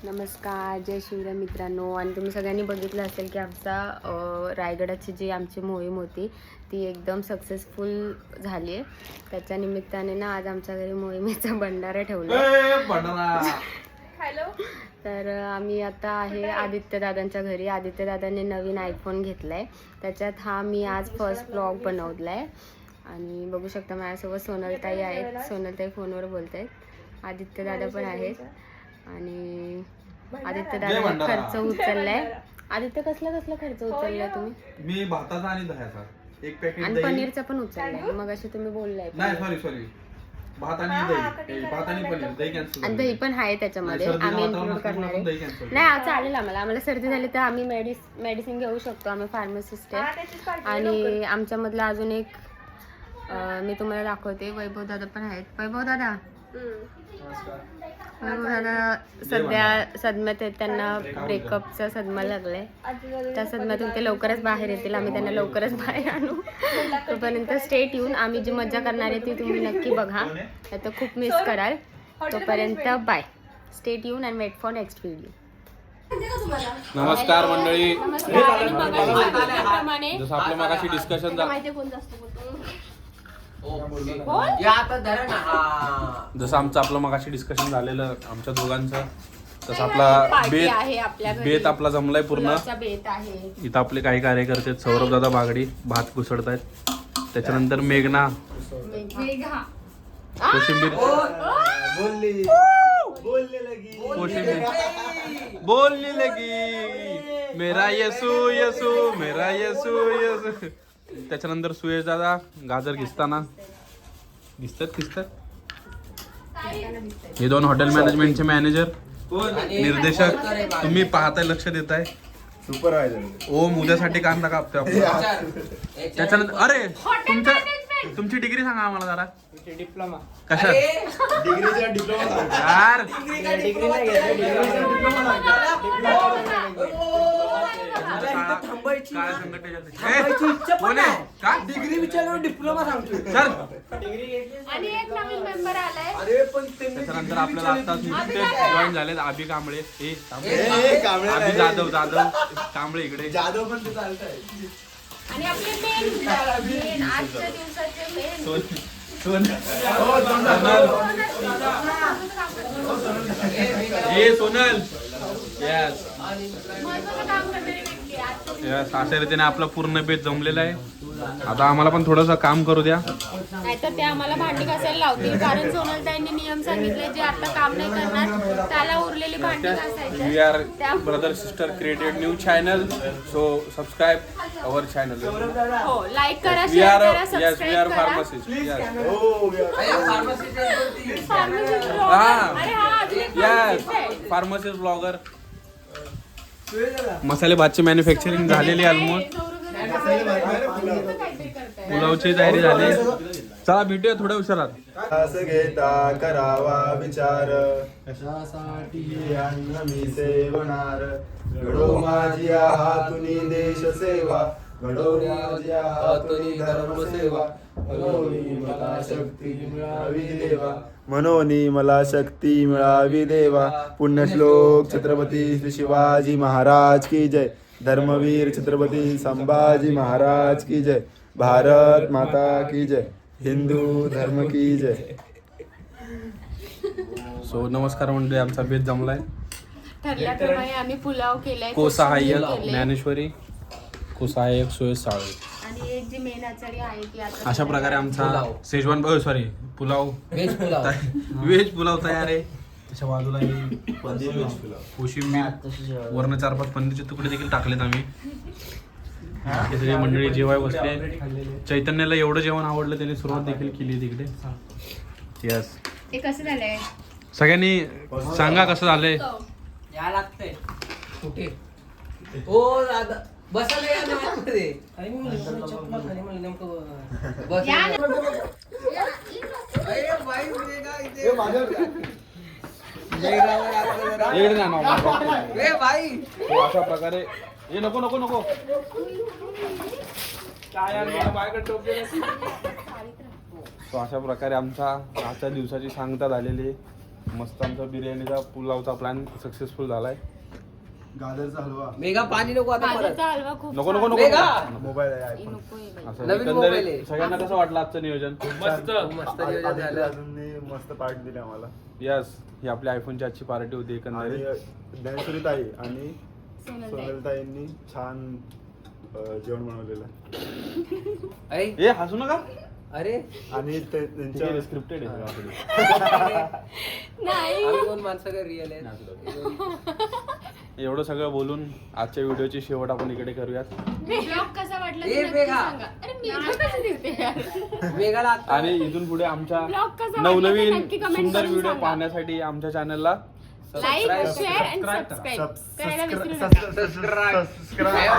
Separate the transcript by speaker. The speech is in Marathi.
Speaker 1: नमस्कार, जय शिवराय मित्रांनो. आणि तुम्ही सगळ्यांनी बघितलं असेल की आमचा रायगडाची जी आमची मोहीम होती ती एकदम सक्सेसफुल झाली आहे. त्याच्या निमित्ताने ना आज आमच्या घरी मोहिमेचा भंडारा ठेवला.
Speaker 2: हॅलो.
Speaker 1: तर आम्ही आता आहे आदित्य दादांच्या घरी. आदित्य दादांनी नवीन आयफोन घेतलाय, त्याच्यात हा मी आज फर्स्ट ब्लॉग बनवलाय. आणि बघू शकता माझ्यासोबत सोनलताई आहेत. सोनलताई फोनवर बोलत आहेत. आदित्य दादा पण आहेत. आणि आदित्य दादा खर्च उचललाय. आदित्य कसला खर्च उचललाय तुम्ही?
Speaker 3: मी भाताचा आणि दह्याचा एक पॅकेट
Speaker 1: आणि पनीरचा पण उचललाय. मग असे तुम्ही बोललाय.
Speaker 3: नाही सॉरी भात आणि दही, भात आणि पनीर, दही कॅन्सल.
Speaker 1: आणि दही पण आहे त्याच्यामध्ये, आम्ही इन्क्लूड करणार आहे. नाही चालेल, आम्हाला सर्दी झाली तर आम्ही मेडिसिन घेऊ शकतो. आम्ही फार्मासिस्ट आहे. आणि आमच्यामधला अजून एक मी तुम्हाला दाखवते, वैभव दादा पण आहेत. वैभव दादा सध्या सदम्यात आहेत. त्यांना ब्रेकअपचा सदमा लागलाय. त्या सदम्यातून ते लवकरच बाहेर येतील. आम्ही त्यांना लवकरच बाहेर आणू. तोपर्यंत स्टेट येऊन आम्ही जी मजा करणार आहे ती तुम्ही नक्की बघा. तर खूप मिस कराल. तोपर्यंत बाय. स्टेट येऊन and wait for next video.
Speaker 3: नमस्कार मंडळी.
Speaker 1: जसं
Speaker 3: आपलं मगाशी डिस्कशन जसं आपलं मगाशी डिस्कशन झालेलं आमच्या दोघांचं, तसं आपला बेत आपला जमलाय पूर्ण. इथं आपले काही कार्यकर्ते आहेत. सौरभ दादा बागडी भात घुसळतायत. त्याच्यानंतर मेघना कोशिंबीर बोलने लगी मेरा यसू यसू मेरा यसू यसू. त्याच्यानंतर सुयश दादा गाजर घिसताना दिसतात. हे दोन हॉटेल मॅनेजमेंटचे मॅनेजर निर्देशक. तुम्ही पाहताय, लक्ष देताय. सुपरवायझर ओम उद्यासाठी कांदा कापतोय आपला. त्याच्यानंतर अरे तुमची डिग्री सांगा आम्हाला जरा.
Speaker 4: डिप्लोमा
Speaker 3: कशात?
Speaker 4: डिग्रीचा डिप्लोमा
Speaker 3: यार
Speaker 4: डिग्री विचारल्यावर डिप्लोमा सांगतोय.
Speaker 2: आणि एक नवीन मेंबर आलाय.
Speaker 4: अरे पण
Speaker 3: त्याच्यानंतर आपल्याला आता जॉईन झालेत आबी कांबळे. आबी जाधव कांबळे इकडे.
Speaker 4: जाधव पण ते चालतंय.
Speaker 2: आणि आपले मेन आजच्या दिवसाचे मेन
Speaker 3: सोनल यस
Speaker 2: महत्त्वाचं काम करणारी व्यक्ती आजच्या
Speaker 3: यस. अशा रीतीने आपला पूर्ण बेत जमलेला आहे. आता आम्हाला पण थोडंसं काम करू द्या,
Speaker 1: नाहीतर ते आम्हाला भांडी घासायला लावतील. कारण सोनलताईंनी नियम सांगितले, जे आता काम नाही करणार त्याला उरलेली भांडी घासायची.
Speaker 3: We are brother sister created new channel, so subscribe our channel.
Speaker 1: हो, लाईक करा,
Speaker 3: वी
Speaker 1: शेअर
Speaker 3: आर
Speaker 1: करा,
Speaker 3: यस वी आर
Speaker 1: सबस्क्राईब करा.
Speaker 3: फार्मासिस्ट. Yes pharmacist blogger. मसाले भातची मॅन्युफॅक्चरिंग झालेली ऑलमोस्ट. पुलावची तयारी झाली. चला भेटूया थोड्या उशिरात.
Speaker 4: असं घेता करावा विचार, कशासाठी अन्न मी सेवणार. घडो माझ्या हातुनी देश सेवा, घडो माझ्या हातुनी धर्म सेवा. मनोनी मला शक्ती मिळावी देवा, मनोनी मला शक्ती मिळावी देवा. पुण्यश्लोक छत्रपती श्री शिवाजी महाराज की जय. धर्मवीर छत्रपती संभाजी महाराज की जय. भारत माता की जय. हिंदू धर्म की जय.
Speaker 3: सो नमस्कार मंडळी, आमचा बेत जमलाय.
Speaker 1: ठरल्याप्रमाणे आम्ही पुलाव केलाय.
Speaker 3: को-सहाय्यक ज्ञानेश्वरी, को-सहाय्यक सुयश साळवे.
Speaker 1: आणि एक जी मेन आचारी आहे ती आता
Speaker 3: अशा प्रकारे आमचा शेजवान पुलाव व्हेज पुलाव तयार आहे. त्याच्या बाजूला कोशिंबीर, वरण 4-5 पनीरचे तुकडे देखील टाकलेत आम्ही. हे सगळे मंडळी जेवाय बसले. चैतन्याला एवढं जेवण आवडलं, त्याने सुरुवात देखील केली तिकडे. यस,
Speaker 1: ते कसं झालंय
Speaker 3: सगळ्यांनी सांगा कसं झालंय.
Speaker 5: या लागतंय कुठे ओ दादा बसायला या ना आतमध्ये. आणि मी म्हणलं चप्पल खाली म्हणलं नेमकं बस. अरे बाई काय इथे
Speaker 4: ए माझ्या
Speaker 5: ए बाई
Speaker 3: अशा प्रकारे हे नको सो अशा प्रकारे आमच्या आजच्या दिवसाची सांगता झालेली आहे. मस्त आमचा बिर्याणीचा पुलावचा प्लॅन सक्सेसफुल झालाय.
Speaker 4: गाजरचा हलवा.
Speaker 5: मेघा पाणी नको आता परत.
Speaker 2: गाजरचा हलवा खूप
Speaker 3: नको नको नको
Speaker 5: मेघा!
Speaker 4: मोबाईल आहे iPhone.
Speaker 2: नकोय बाई.
Speaker 3: असं
Speaker 5: नवीन मोबाईल आहे.
Speaker 3: एकंदरीत सगळ्यांना कसं वाटलं आजचं नियोजन?
Speaker 5: मस्त नियोजन
Speaker 4: आदित्य
Speaker 5: झालं.
Speaker 4: दादांनी मस्त पार्ट दिली आम्हाला.
Speaker 3: यस, ही आपली आयफोनची आजची पार्टी होती एकंदरीत.
Speaker 4: आणि ज्ञानेश्वरी ताई आणि
Speaker 2: सोनलताई.
Speaker 4: सोनलताईंनी छान जेवण बनवलेलं आहे.
Speaker 5: ऐ,
Speaker 3: ए हसू नका.
Speaker 5: अरे
Speaker 4: आणि त्यांच्या
Speaker 3: स्क्रिप्टेड आहे सगळं.
Speaker 2: नाही
Speaker 5: आम्ही दोन माणसं काय रिअल आहेत.
Speaker 3: एवढं सगळं बोलून आजच्या व्हिडिओची शेवट आपण इकडे करूयात.
Speaker 2: ब्लॉग कसा वाटला
Speaker 5: ए,
Speaker 2: ते नक्की
Speaker 5: मेघा.
Speaker 2: सांगा. अरे मेघा कशी दिसते यार?
Speaker 5: मेघाला आता
Speaker 3: आणि इथून पुढे आमच्या
Speaker 2: Vlog कसा वाटला ते
Speaker 3: नवनवीन
Speaker 2: नक्की comment
Speaker 3: सुंदर
Speaker 2: करून
Speaker 3: व्हिडिओ
Speaker 2: सांगा.
Speaker 3: पाहण्यासाठी आमच्या चॅनलला
Speaker 2: लाईक शेअर आणि सबस्क्राईब करायला विसरू नका.
Speaker 4: सबस्क्राईब